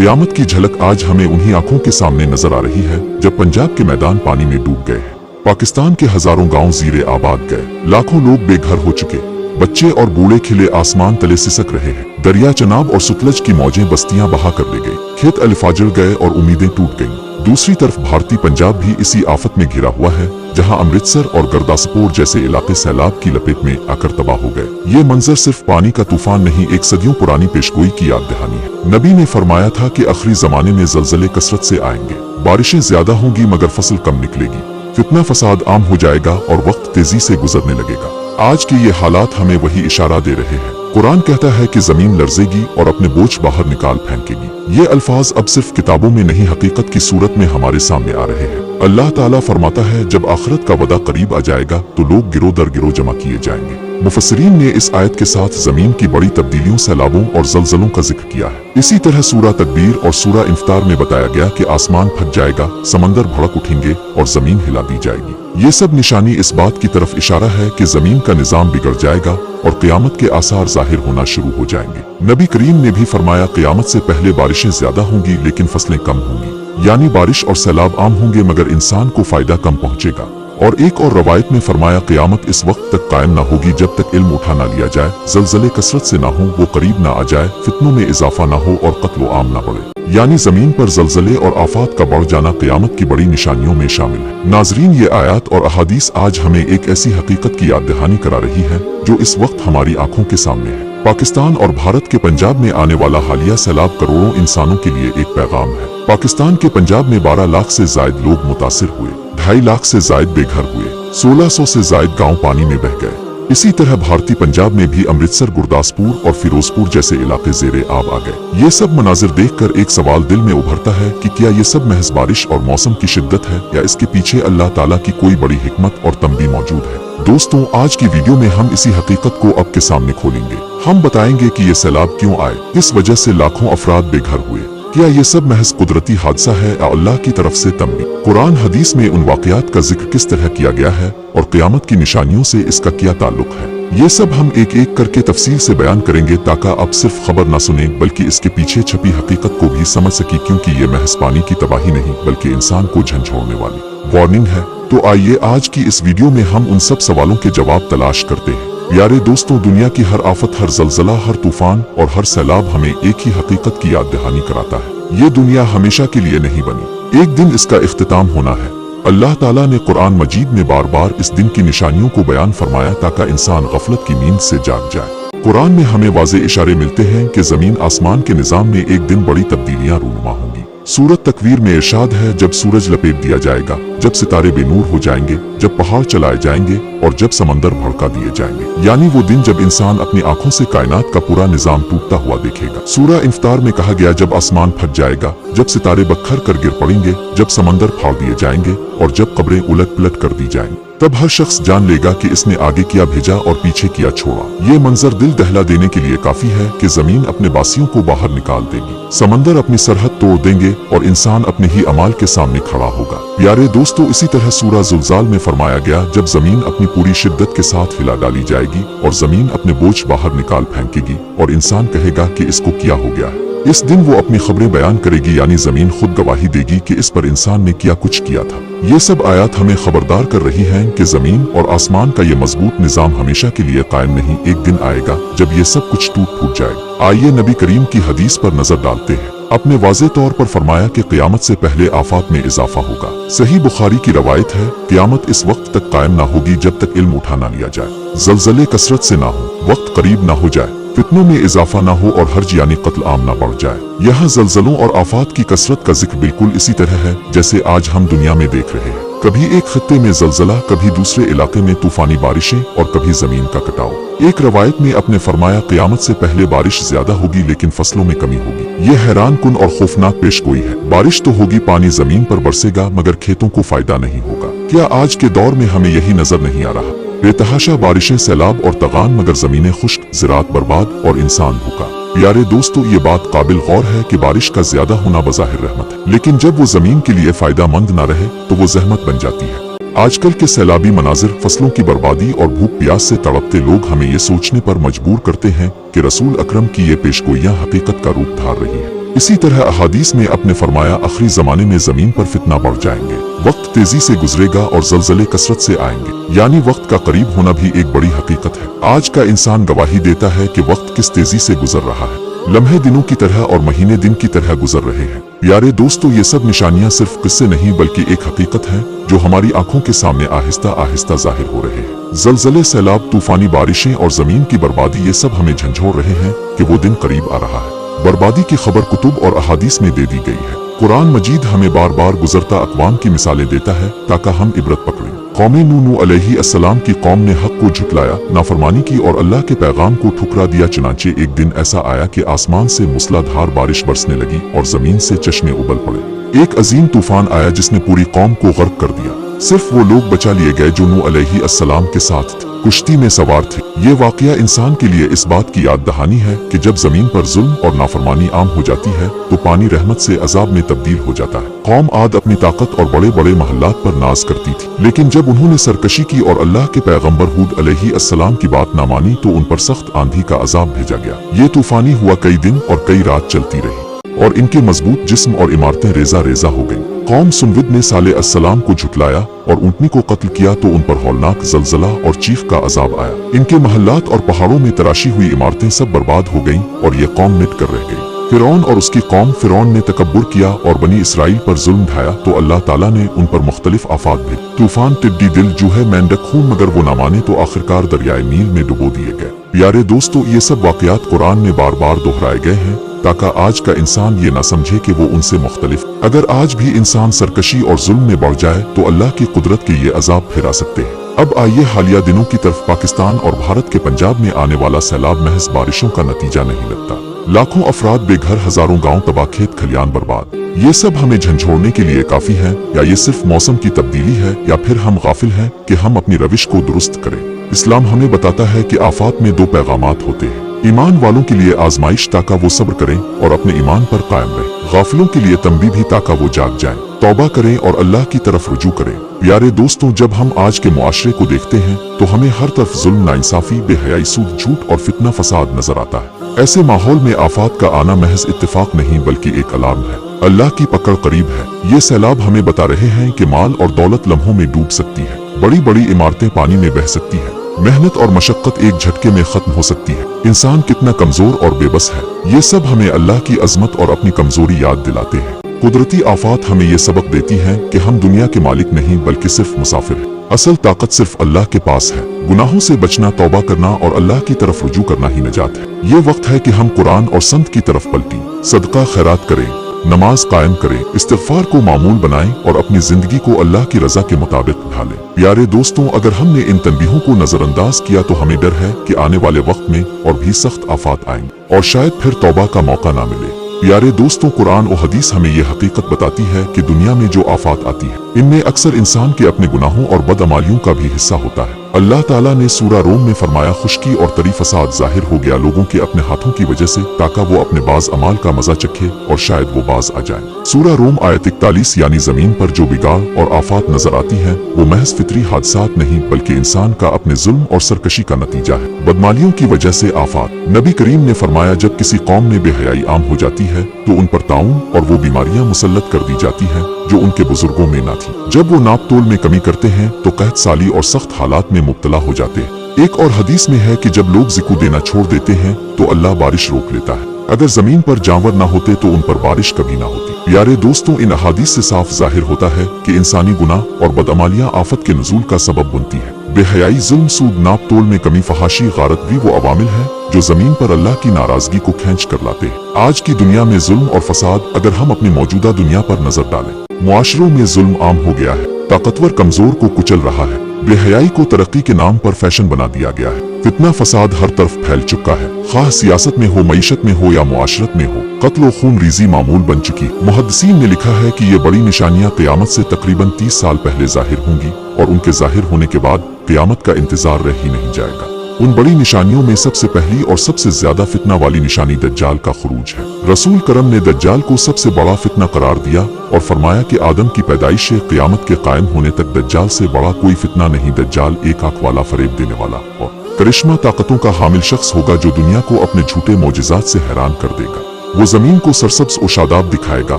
क़यामत की झलक आज हमें उन्हीं आंखों के सामने नजर आ रही है जब पंजाब के मैदान पानी में डूब गए हैं। पाकिस्तान के हजारों गांव ज़ीरे आबाद गए, लाखों लोग बेघर हो चुके, बच्चे और बूढ़े खिले आसमान तले सिसक रहे हैं। दरिया चनाब और सुतलज की मौजें बस्तियां बहा कर ले गई, खेत अलिफाजल गए और उम्मीदें टूट गईं। दूसरी तरफ भारतीय पंजाब भी इसी आफत में घिरा हुआ है, जहां अमृतसर और गुरदासपुर जैसे इलाके सैलाब की लपेट में आकर तबाह हो गए। ये मंजर सिर्फ पानी का तूफान नहीं, एक सदियों पुरानी पेशगोई की याद दहानी है। नबी ने फरमाया था कि आखिरी जमाने में ज़लज़ले कसरत से आएंगे, बारिशें ज्यादा होंगी मगर फसल कम निकलेगी, फितना फसाद आम हो जाएगा और वक्त तेजी से गुजरने लगेगा। आज के ये हालात हमें वही इशारा दे रहे हैं। कुरान कहता है कि जमीन लर्जेगी और अपने बोझ बाहर निकाल फेंकेगी। ये अल्फाज अब सिर्फ किताबों में नहीं, हकीकत की सूरत में हमारे सामने आ रहे हैं। अल्लाह ताला फरमाता है, जब आखिरत का वदा करीब आ जाएगा तो लोग गिरो दर गिरो जमा किए जाएंगे। मुफस्सिरीन ने इस आयत के साथ जमीन की बड़ी तब्दीलियों, सैलाबों और ज़लज़लों का जिक्र किया है। इसी तरह सूरा तकबीर और सूरा इंफतार में बताया गया कि आसमान फट जाएगा, समंदर भड़क उठेंगे और जमीन हिला दी जाएगी। ये सब निशानी इस बात की तरफ इशारा है कि जमीन का निजाम बिगड़ जाएगा और क़यामत के आसार जाहिर होना शुरू हो जाएंगे। नबी करीम ने भी फरमाया, क़यामत से पहले बारिशें ज्यादा होंगी लेकिन फसलें कम होंगी, यानी बारिश और सैलाब आम होंगे मगर इंसान को फायदा कम पहुंचेगा। और एक और रवायत में फरमाया, क़यामत इस वक्त तक कायम ना होगी जब तक इल्म उठा ना लिया जाए, ज़लज़ले कसरत से ना हो, वो करीब ना आ जाए, फितनों में इजाफा ना हो और कत्ल आम ना बढ़े। यानी जमीन पर ज़लज़ले और आफात का बढ़ जाना क़यामत की बड़ी निशानियों में शामिल है। नाजरीन, ये आयात और अहादीस आज हमें एक ऐसी हकीकत की याद दहानी करा रही है जो इस वक्त हमारी आंखों के सामने है। पाकिस्तान और भारत के पंजाब में आने वाला हालिया सैलाब करोड़ों इंसानों के लिए एक पैगाम है। पाकिस्तान के पंजाब में 12 लाख से जायद लोग मुतासिर हुए, 2.5 लाख से जायद बेघर हुए, 1600 से जायद गांव पानी में बह गए। इसी तरह भारतीय पंजाब में भी अमृतसर, गुरदासपुर और फिरोजपुर जैसे इलाके ज़ेरे आब आ गए। ये सब मनाजिर देखकर एक सवाल दिल में उभरता है कि क्या ये सब महज बारिश और मौसम की शिद्दत है या इसके पीछे अल्लाह ताला की कोई बड़ी हिकमत और तंबी मौजूद है। दोस्तों, आज की वीडियो में हम इसी हकीकत को अब के सामने खोलेंगे। हम बताएंगे कि ये सैलाब क्यों आए, किस वजह से लाखों अफराद बेघर हुए, क्या ये सब महज कुदरती हादसा है या अल्लाह की तरफ से तंबी। कुरान हदीस में उन वाक़यात का जिक्र किस तरह किया गया है और क़यामत की निशानियों से इसका क्या ताल्लुक है, ये सब हम एक एक करके तफसील से बयान करेंगे ताकि आप सिर्फ खबर न सुने बल्कि इसके पीछे छपी हकीकत को भी समझ सके, क्योंकि ये महज पानी की तबाही नहीं बल्कि इंसान को झंझोड़ने वाली वार्निंग है। तो आइए आज की इस वीडियो में हम उन सब सवालों के जवाब तलाश करते हैं। प्यारे दोस्तों, दुनिया की हर आफत, हर ज़लज़ला, हर तूफान और हर सैलाब हमें एक ही हकीकत की याद दहानी कराता है। ये दुनिया हमेशा के लिए नहीं बनी, एक दिन इसका इख्तिताम होना है। अल्लाह ताला ने कुरान मजीद में बार बार इस दिन की निशानियों को बयान फरमाया ताकि इंसान गफलत की नींद से जाग जाए। कुरान में हमें वाज़े इशारे मिलते हैं कि जमीन आसमान के निज़ाम में एक दिन बड़ी तब्दीलियां रूनुमा होंगी। सूरत तकवीर में इरशाद है, जब सूरज लपेट दिया जाएगा, जब सितारे बेनूर हो जाएंगे, जब पहाड़ चलाए जाएंगे और जब समंदर भड़का दिए जाएंगे, यानी वो दिन जब इंसान अपनी आंखों से कायनात का पूरा निजाम टूटता हुआ देखेगा। सूरा इंफतार में कहा गया, जब आसमान फट जाएगा, जब सितारे बखर कर गिर पड़ेंगे, जब समंदर फाड़ दिए जाएंगे और जब कब्रें उलट पलट कर दी जाएंगी, तब हर शख्स जान लेगा कि इसने आगे किया भेजा और पीछे किया छोड़ा। ये मंजर दिल दहला देने के लिए काफी है कि जमीन अपने बासियों को बाहर निकाल देगी, समंदर अपनी सरहद तोड़ देंगे और इंसान अपने ही अमाल के सामने खड़ा होगा। प्यारे दोस्तों, इसी तरह सूरा ज़ुलज़ाल में फरमाया गया, जब जमीन अपनी पूरी शिद्दत के साथ हिला डाली जाएगी और जमीन अपने बोझ बाहर निकाल फेंकेगी और इंसान कहेगा कि इसको क्या हो गया है। इस दिन वो अपनी खबरें बयान करेगी, यानी जमीन खुद गवाही देगी कि इस पर इंसान ने क्या कुछ किया था। ये सब आयत हमें खबरदार कर रही हैं कि जमीन और आसमान का ये मजबूत निजाम हमेशा के लिए कायम नहीं, एक दिन आएगा जब ये सब कुछ टूट फूट जाएगा। आइए नबी करीम की हदीस पर नजर डालते हैं। अपने वाज़े तौर पर फरमाया कि क़यामत से पहले आफात में इजाफा होगा। सही बुखारी की रवायत है, क़यामत इस वक्त तक कायम ना होगी जब तक इल्म उठा ना लिया जाए, ज़लज़ले कसरत से ना हो, वक्त करीब ना हो जाए, फितनों में इजाफा ना हो और हर्ज यानी कत्ल आम ना बढ़ जाए। यहाँ ज़लज़लों और आफात की कसरत का जिक्र बिल्कुल इसी तरह है जैसे आज हम दुनिया में देख रहे हैं। कभी एक खत्ते में ज़लज़ला, कभी दूसरे इलाके में तूफानी बारिशें और कभी जमीन का कटाव। एक रवायत में अपने फरमाया, क़यामत से पहले बारिश ज्यादा होगी लेकिन फसलों में कमी होगी। ये हैरान कुन और खौफनाक पेशगोई है। बारिश तो होगी, पानी जमीन पर बरसेगा मगर खेतों को फायदा नहीं होगा। क्या आज के दौर में हमें यही नजर नहीं आ रहा? बेतहाशा बारिशें, सैलाब और तगान मगर जमीनें खुश्क, ज़राअत बर्बाद और इंसान भूखा। प्यारे दोस्तों, ये बात काबिल गौर है कि बारिश का ज्यादा होना बज़ाहिर रहमत है, लेकिन जब वो जमीन के लिए फायदा मंद न रहे तो वो जहमत बन जाती है। आजकल के सैलाबी मनाजिर, फसलों की बर्बादी और भूख प्यास से तड़पते लोग हमें ये सोचने पर मजबूर करते हैं कि रसूल अकरम की ये पेशगोइयां हकीकत का रूप धार रही है। इसी तरह अहादीस में अपने फरमाया आखिरी जमाने में जमीन पर फितना बढ़ जाएंगे, वक्त तेजी से गुजरेगा और जलजले कसरत से आएंगे। यानी वक्त का करीब होना भी एक बड़ी हकीकत है। आज का इंसान गवाही देता है कि वक्त किस तेजी से गुजर रहा है। लम्हे दिनों की तरह और महीने दिन की तरह गुजर रहे हैं। प्यारे दोस्तों, ये सब निशानियां सिर्फ किस्से नहीं बल्कि एक हकीकत है जो हमारी आंखों के सामने आहिस्ता आहिस्ता जाहिर हो रहे हैं। जलजले, सैलाब, तूफानी बारिशें और जमीन की बर्बादी, ये सब हमें झंझोड़ रहे हैं कि वो दिन करीब आ रहा है। बर्बादी की खबर कुतुब और अहादीस में दे दी गई है। कुरान मजीद हमें बार बार गुजरता अक़वाम की मिसालें देता है ताकि हम इबरत पकड़ें। कौमे नूह अलैहिस्सलाम की कौम ने हक को झुटलाया, नाफरमानी की और अल्लाह के पैगाम को ठुकरा दिया। चुनांचे एक दिन ऐसा आया कि आसमान से मूसलाधार बारिश बरसने लगी और जमीन से चश्मे उबल पड़े। एक अजीम तूफान आया जिसने पूरी कौम को गर्क कर दिया। सिर्फ वो लोग बचा लिए गए जो नूह अलैहिस्सलाम के साथ थे, कुश्ती में सवार थे। ये वाकया इंसान के लिए इस बात की याद दहानी है कि जब जमीन पर जुल्म और नाफरमानी आम हो जाती है तो पानी रहमत से अजाब में तब्दील हो जाता है। कौम आद अपनी ताकत और बड़े बड़े महल्लात पर नाज करती थी, लेकिन जब उन्होंने सरकशी की और अल्लाह के पैगंबर हूद अलैहिस्सलाम की बात ना मानी तो उन पर सख्त आंधी का अजाब भेजा गया। ये तूफानी हुआ, कई दिन और कई रात चलती रही और इनके मजबूत जिस्म और इमारतें रेजा रेजा हो गईं। कौम सुनविद ने साले अस्सलाम को झुटलाया और ऊँटनी को कत्ल किया तो उन पर हौलनाक जलजला और चीख का अजाब आया। इनके महल्लात और पहाड़ों में तराशी हुई इमारतें सब बर्बाद हो गईं और ये कौम मिट कर रह गई। फिरौन और उसकी कौम, फिरौन ने तकब्बुर किया और बनी इसराइल पर जुल्म ढाया तो अल्लाह ताला ने उन पर मुख्तलिफ आफात भेजी। तूफान, टिड्डी दिल, जूहे, मेंढक, खून, मगर वो ना माने तो आखिरकार दरियाए नील में डुबो दिए गए। प्यारे दोस्तों, ये सब वाकयात कुरान में बार बार दोहराए गए हैं ताकि आज का इंसान ये ना समझे कि वो उनसे मुख्तलिफ। अगर आज भी इंसान सरकशी और जुल्म में बढ़ जाए तो अल्लाह की कुदरत के ये अजाब फिरा सकते हैं। अब आइए हालिया दिनों की तरफ। पाकिस्तान और भारत के पंजाब में आने वाला सैलाब महज बारिशों का नतीजा नहीं लगता। लाखों अफराद बेघर, हजारों गांव तबाह, खेत खलियान बर्बाद। ये सब हमें झंझोड़ने के लिए काफी है या ये सिर्फ मौसम की तब्दीली है या फिर हम गाफिल हैं कि हम अपनी रविश को दुरुस्त करें। इस्लाम हमें बताता है कि आफात में दो पैगामात होते हैं। ईमान वालों के लिए आजमाइश ताकि वो सब्र करें और अपने ईमान पर कायम रहें। गाफिलों के लिए तंबीह भी ताकि वो जाग जाएं, तौबा करें और अल्लाह की तरफ रुजू करें। प्यारे दोस्तों, जब हम आज के मुआशरे को देखते हैं तो हमें हर तरफ जुल्म, नाइंसाफी, बेहयाई, सूद, झूठ और फितना फसाद नजर आता है। ऐसे माहौल में आफात का आना महज इत्तेफाक नहीं बल्कि एक अलार्म है। अल्लाह की पकड़ करीब है। ये सैलाब हमें बता रहे हैं कि माल और दौलत लम्हों में डूब सकती है, बड़ी बड़ी इमारतें पानी में बह सकती है, मेहनत और मशक्कत एक झटके में खत्म हो सकती है। इंसान कितना कमजोर और बेबस है। ये सब हमें अल्लाह की अजमत और अपनी कमजोरी याद दिलाते हैं। कुदरती आफात हमें ये सबक देती हैं कि हम दुनिया के मालिक नहीं बल्कि सिर्फ मुसाफिर हैं। असल ताकत सिर्फ अल्लाह के पास है। गुनाहों से बचना, तौबा करना और अल्लाह की तरफ रुजू करना ही नजात है। ये वक्त है कि हम कुरान और संत की तरफ पलटें, सदका खैरात करें, नमाज कायम करें, इस्तिग़फ़ार को मामूल बनाएं और अपनी जिंदगी को अल्लाह की रजा के मुताबिक ढालें। प्यारे दोस्तों, अगर हमने इन तंबीहों को नजरअंदाज किया तो हमें डर है कि आने वाले वक्त में और भी सख्त आफात आएंगे और शायद फिर तौबा का मौका ना मिले। प्यारे दोस्तों, कुरान और हदीस हमें यह हकीकत बताती है कि दुनिया में जो आफात आती है इनमें अक्सर इंसान के अपने गुनाहों और बदअमालियों का भी हिस्सा होता है। अल्लाह ताला ने सूरा रोम में फरमाया, खुश्की और तरी फसाद जाहिर हो गया लोगों के अपने हाथों की वजह से ताकि वो अपने बाज अमाल का मजा चखे और शायद वो बाज आ जाए। सूरा रोम आयत 41। यानी जमीन पर जो बिगाड़ और आफात नजर आती है वो महज फितरी हादसात नहीं बल्कि इंसान का अपने जुल्म और सरकशी का नतीजा है। बदमालियों की वजह से आफात। नबी करीम ने फरमाया, जब किसी कौम में बेहयाई आम हो जाती है तो उन पर ताउन और वो बीमारियां मुसल्लत कर दी जाती हैं जो उनके बुजुर्गों में ना थी। जब वो नाप तोल में कमी करते हैं तो कहत साली और सख्त हालात में मुब्तला हो जाते हैं। एक और हदीस में है कि जब लोग ज़िक्र देना छोड़ देते हैं तो अल्लाह बारिश रोक लेता है। अगर जमीन पर जानवर ना होते तो उन पर बारिश कभी ना होती। प्यारे दोस्तों, इन अहादीस से साफ जाहिर होता है कि इंसानी गुनाह और बदअमालियां आफत के नुज़ूल का सबब बनती है। बेहयाई, जुल्म, सूद, नाप तोल में कमी, फहाशी, गारत भी वो अवामिल है जो जमीन पर अल्लाह की नाराजगी को खींच कर लाते हैं। आज की दुनिया में जुल्म और फसाद अगर हम अपनी मौजूदा दुनिया पर नजर डालें, मुआशरों में जुल्म आम हो गया है, ताकतवर कमजोर को कुचल रहा है, बेहयाई को तरक्की के नाम पर फैशन बना दिया गया है, फितना फसाद हर तरफ फैल चुका है, खाह सियासत में हो, मईशत में हो या मुआशरत में हो, कत्ल और खून रेज़ी मामूल बन चुकी। मुहद्दिसीन ने लिखा है कि ये बड़ी निशानियां क़यामत से तकरीबन 30 साल पहले जाहिर होंगी और उनके जाहिर होने के बाद क़यामत का इंतजार रह ही नहीं जाएगा। उन बड़ी निशानियों में सबसे पहली और सबसे ज्यादा फितना वाली निशानी दज्जाल का खुरूज है। रसूल करम ने दज्जाल को सबसे बड़ा फितना करार दिया और फरमाया कि आदम की पैदाइश से क़यामत के कायम होने तक दज्जाल से बड़ा कोई फितना नहीं। दज्जाल एक आंख वाला, फरेब देने वाला और करिश्मा ताकतों का हामिल शख्स होगा जो दुनिया को अपने झूठे मौजिज़ात से हैरान कर देगा। वो जमीन को सरसब्ज और शादाब दिखाएगा,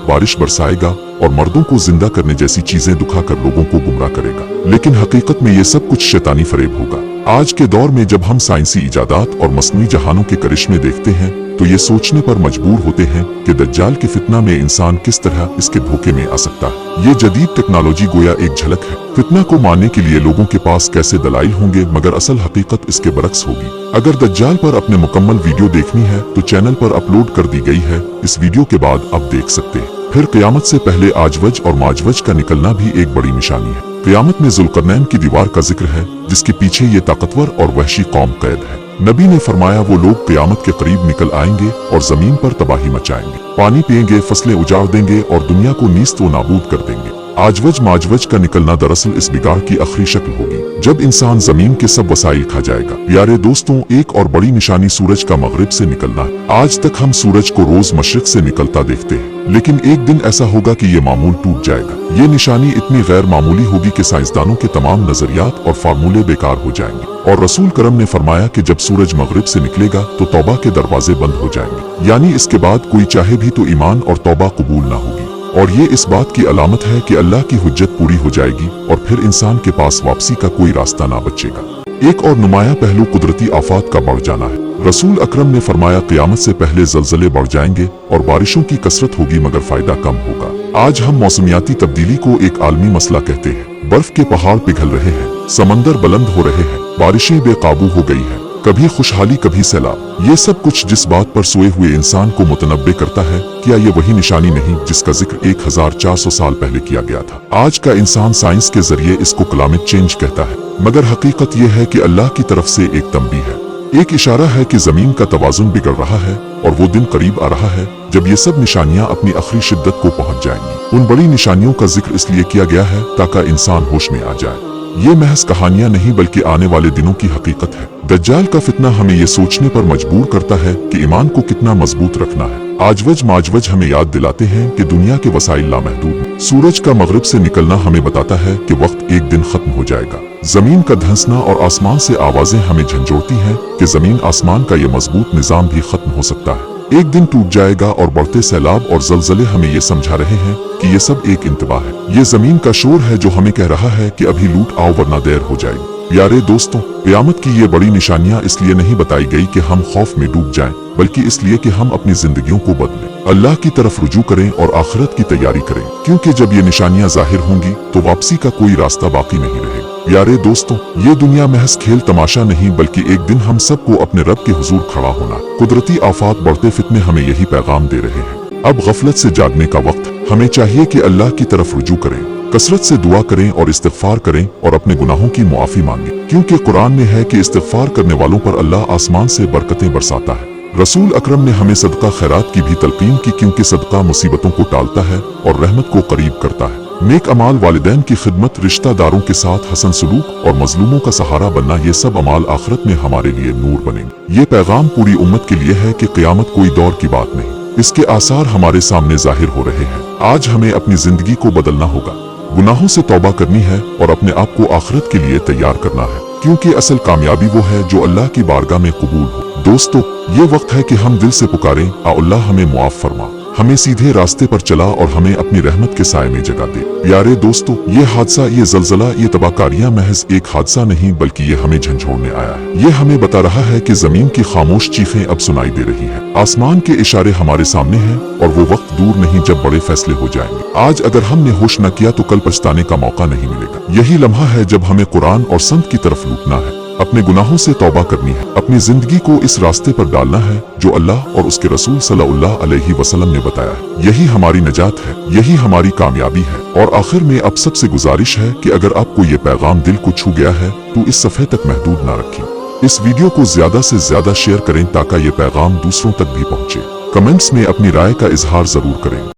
बारिश बरसाएगा और मर्दों को जिंदा करने जैसी चीजें दिखाकर लोगों को गुमराह करेगा। लेकिन हकीकत में ये सब कुछ शैतानी फरेब होगा। आज के दौर में जब हम साइंसी इजादात और मसनूई जहानों के करिश्मे देखते हैं तो ये सोचने पर मजबूर होते हैं कि दज्जाल के फितना में इंसान किस तरह इसके धोखे में आ सकता है। ये जदीद टेक्नोलॉजी गोया एक झलक है। फितना को मानने के लिए लोगों के पास कैसे दलाइल होंगे, मगर असल हकीकत इसके बरक्स होगी। अगर दज्जाल पर अपने मुकम्मल वीडियो देखनी है तो चैनल पर अपलोड कर दी गई है, इस वीडियो के बाद आप देख सकते हैं। फिर क़यामत से पहले आजवज और माजवज का निकलना भी एक बड़ी निशानी है। क़यामत में जुल्करनैन की दीवार का जिक्र है जिसके पीछे ये ताकतवर और वहशी कौम कैद है। नबी ने फरमाया वो लोग क़यामत के करीब निकल आएंगे और जमीन पर तबाही मचाएंगे, पानी पिएंगे, फसलें उजाड़ देंगे और दुनिया को नीस्त व नाबूद कर देंगे। आजवज माजवज का निकलना दरअसल इस बिगाड़ की आखिरी शक्ल होगी जब इंसान जमीन के सब वसाइल खा जाएगा। प्यारे दोस्तों, एक और बड़ी निशानी सूरज का मगरिब से निकलना है। आज तक हम सूरज को रोज मशरिक से निकलता देखते हैं, लेकिन एक दिन ऐसा होगा कि ये मामूल टूट जाएगा। ये निशानी इतनी गैर मामूली होगी कि साइंसदानों के तमाम नजरियात और फार्मूले बेकार हो जाएंगे। और रसूल करम ने फरमाया कि जब सूरज मगरिब से निकलेगा तो तौबा के दरवाजे बंद हो जाएंगे, यानी इसके बाद कोई चाहे भी तो ईमान और तौबा कबूल ना होगी। और ये इस बात की अलामत है कि अल्लाह की हुज्जत पूरी हो जाएगी और फिर इंसान के पास वापसी का कोई रास्ता ना बचेगा। एक और नुमाया पहलू कुदरती आफात का बढ़ जाना है। रसूल अकरम ने फरमाया क़यामत से पहले ज़लज़ले बढ़ जाएंगे और बारिशों की कसरत होगी मगर फायदा कम होगा। आज हम मौसमियाती तब्दीली को एक आलमी मसला कहते हैं। बर्फ के पहाड़ पिघल रहे हैं, समंदर बुलंद हो रहे हैं, बारिशें बेकाबू हो गई हैं, कभी खुशहाली कभी सैलाब। ये सब कुछ जिस बात पर सोए हुए इंसान को मुतनब्बे करता है, क्या ये वही निशानी नहीं जिसका जिक्र 1400 साल पहले किया गया था? आज का इंसान साइंस के जरिए इसको क्लाइमेट चेंज कहता है, मगर हकीकत ये है कि अल्लाह की तरफ से एक तंबीह है, एक इशारा है कि जमीन का तवाजुन बिगड़ रहा है और वो दिन करीब आ रहा है जब ये सब निशानियां अपनी आखिरी शिद्दत को पहुंच जाएंगी। उन बड़ी निशानियों का जिक्र इसलिए किया गया है ताकि इंसान होश में आ जाए। ये महज कहानियां नहीं बल्कि आने वाले दिनों की हकीकत है। दज्जाल का फितना हमें ये सोचने पर मजबूर करता है कि ईमान को कितना मजबूत रखना है। आजवज माजवज हमें याद दिलाते हैं कि दुनिया के वसाइल लामहदूद हैं। सूरज का मगरिब से निकलना हमें बताता है कि वक्त एक दिन खत्म हो जाएगा। जमीन का धंसना और आसमान से आवाजें हमें झंझोड़ती हैं कि जमीन आसमान का ये मजबूत निजाम भी खत्म हो सकता है, एक दिन टूट जाएगा। और बढ़ते सैलाब और जलजले हमें ये समझा रहे हैं कि ये सब एक इंतबा है। ये जमीन का शोर है जो हमें कह रहा है कि अभी लूट आओ वरना देर हो जाएगी। प्यारे दोस्तों, क़यामत की ये बड़ी निशानियां इसलिए नहीं बताई गई कि हम खौफ में डूब जाएं, बल्कि इसलिए कि हम अपनी जिंदगियों को बदलें, अल्लाह की तरफ रुजू करें और आखिरत की तैयारी करें। क्योंकि जब ये निशानियां जाहिर होंगी तो वापसी का कोई रास्ता बाकी नहीं रहेगा। प्यारे दोस्तों, ये दुनिया महज खेल तमाशा नहीं बल्कि एक दिन हम सबको अपने रब के हुजूर खड़ा होना। कुदरती आफात, बढ़ते फितने हमें यही पैगाम दे रहे हैं। अब गफलत से जागने का वक्त। हमें चाहिए कि अल्लाह की तरफ रुजू करें, कसरत से दुआ करें और इस्तिग़फ़ार करें और अपने गुनाहों की मुआफ़ी मांगें, क्योंकि कुरान में है कि इस्तिग़फ़ार करने वालों पर अल्लाह आसमान से बरकतें बरसाता है। रसूल अकरम ने हमें सदका खैरात की भी तलकीन की, क्योंकि सदका मुसीबतों को टालता है और रहमत को करीब करता है। नेक अमाल, वालिदैन की खिदमत, रिश्तेदारों के साथ हसन सलूक और मजलूमों का सहारा बनना, ये सब अमाल आखिरत में हमारे लिए नूर बनेंगे। ये पैगाम पूरी उम्मत के लिए है कि क़यामत कोई दौर की बात नहीं, इसके आसार हमारे सामने जाहिर हो रहे हैं। आज हमें अपनी जिंदगी को बदलना होगा, गुनाहों से तौबा करनी है और अपने आप को आखिरत के लिए तैयार करना है, क्योंकि असल कामयाबी वो है जो अल्लाह की बारगाह में कबूल हो। दोस्तों, ये वक्त है कि हम दिल से पुकारें, आ अल्लाह हमें मुआफ़ फरमा, हमें सीधे रास्ते पर चला और हमें अपनी रहमत के साए में जगह दे। प्यारे दोस्तों, ये हादसा, ये जलजला, ये तबाहकारियां महज एक हादसा नहीं बल्कि ये हमें झंझोड़ने आया है। ये हमें बता रहा है कि जमीन की खामोश चीखें अब सुनाई दे रही हैं, आसमान के इशारे हमारे सामने हैं और वो वक्त दूर नहीं जब बड़े फैसले हो जाएंगे। आज अगर हमने होश न किया तो कल पछताने का मौका नहीं मिलेगा। यही लम्हा है जब हमें कुरान और संत की तरफ लूटना है, अपने गुनाहों से तौबा करनी है, अपनी जिंदगी को इस रास्ते पर डालना है जो अल्लाह और उसके रसूल सल्लल्लाहु अलैहि वसल्लम ने बताया है। यही हमारी नजात है, यही हमारी कामयाबी है। और आखिर में अब सबसे गुजारिश है कि अगर आपको ये पैगाम दिल को छू गया है तो इस सफ़े तक महदूद ना रखें। इस वीडियो को ज्यादा से ज्यादा शेयर करें ताकि ये पैगाम दूसरों तक भी पहुँचे। कमेंट्स में अपनी राय का इजहार जरूर करें।